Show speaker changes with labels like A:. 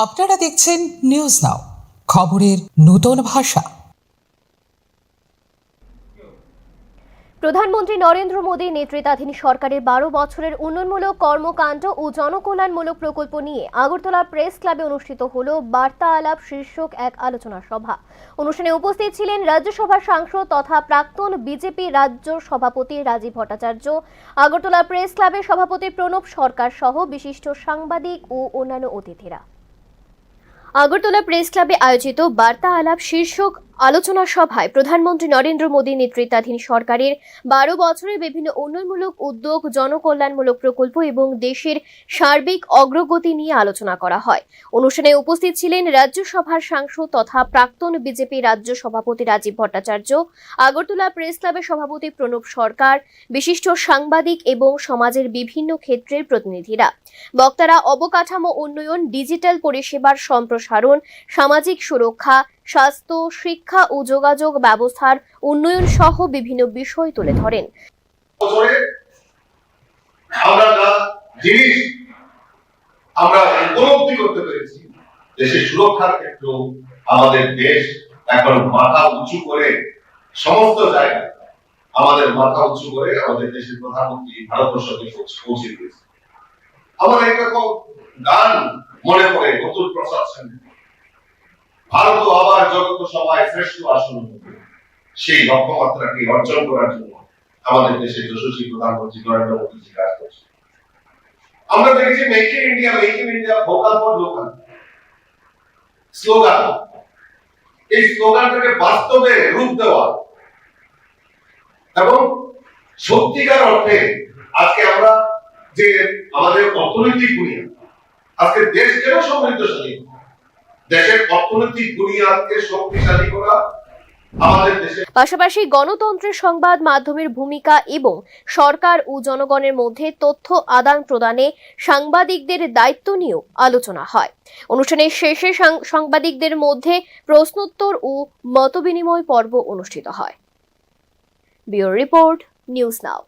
A: আপনারা দেখছেন news now, খবরের নতুন ভাষা।
B: প্রধানমন্ত্রী নরেন্দ্র মোদী নেতৃত্বাধীন সরকারের 12 বছরের উন্নয়নমূলক কর্মকাণ্ড ও জনকল্যাণমূলক প্রকল্প নিয়ে আগরতলা প্রেস ক্লাবে অনুষ্ঠিত হল বার্তা আলাপ শীর্ষক এক আলোচনা সভা। অনুষ্ঠানে উপস্থিত ছিলেন রাজ্যসভার সাংসদ তথা প্রাক্তন বিজেপি রাজ্য সভাপতি রাজীব ভট্টাচার্য, আগরতলা প্রেস ক্লাবের সভাপতি প্রণব সরকার সহ বিশিষ্ট সাংবাদিক ও অন্যান্য অতিথিরা। আগরতলা প্রেস ক্লাবে আয়োজিত বার্তা আলাপ শীর্ষক আলোচনা সভায় প্রধানমন্ত্রী নরেন্দ্র মোদী নেতৃত্বাধীন সরকারের 12 বছরের বিভিন্ন উন্নয়নমূলক উদ্যোগ, জনকল্যাণমূলক প্রকল্প এবং দেশের সার্বিক অগ্রগতি নিয়ে আলোচনা করা হয়। অনুষ্ঠানে উপস্থিত ছিলেন রাজ্যসভার সাংসদ তথা প্রাক্তন বিজেপি রাজ্য সভাপতি রাজীব ভট্টাচার্য, আগরতলা প্রেস ক্লাবের সভাপতি প্রণব সরকার, বিশিষ্ট সাংবাদিক এবং সমাজের বিভিন্ন ক্ষেত্রের প্রতিনিধিরা। বক্তারা অবকাঠামো উন্নয়ন, ডিজিটাল পরিষেবার সম্প্রসারণ, সামাজিক সুরক্ষা, স্বাস্থ্য, শিক্ষা ও যোগাযোগ ব্যবস্থার উন্নয়ন সহ বিভিন্ন বিষয় তুলে ধরেন।
C: আমরা উপলব্ধি করতে পেরেছি দেশের সুরক্ষার ক্ষেত্রেও আমাদের দেশ এখন মাথা উঁচু করে সমস্ত জায়গায় আমাদের মাথা উঁচু করে আমাদের দেশের প্রধানমন্ত্রী ভারতবর্ষকে পৌঁছে দিয়েছে। আমার একরকম গান মনে পড়ে অতুল প্রসাদ সেন, ভারত আবার জগৎ সভায় শ্রেষ্ঠ আসন, সেই লক্ষ্যমাত্রাকে অর্জন করার জন্য আমাদের দেশের যশস্বী প্রধানমন্ত্রী নরেন্দ্র মোদী কাজ করছে। আমরা দেখেছি make in India, vocal for local slogan, এই স্লোগানটাকে বাস্তবে রূপ দেওয়া এবং সত্যিকার অর্থে আজকে আমরা যে আমাদের অর্থনৈতিক বুনিয়াদ, আজকে দেশ কেন সমৃদ্ধশালী, দেশের অর্থনৈতিক বুনিয়াদকে শক্তিশালী করা আমাদের দেশের
B: পাশাপাশি গণতন্ত্রের সংবাদ মাধ্যমের ভূমিকা এবং সরকার ও জনগণের মধ্যে তথ্য আদান প্রদানে সাংবাদিকদের দায়িত্ব নিয়েও আলোচনা হয়। অনুষ্ঠানের শেষে সাংবাদিকদের মধ্যে প্রশ্নোত্তর ও মতবিনিময় পর্ব অনুষ্ঠিত হয়। Bureau report, news now.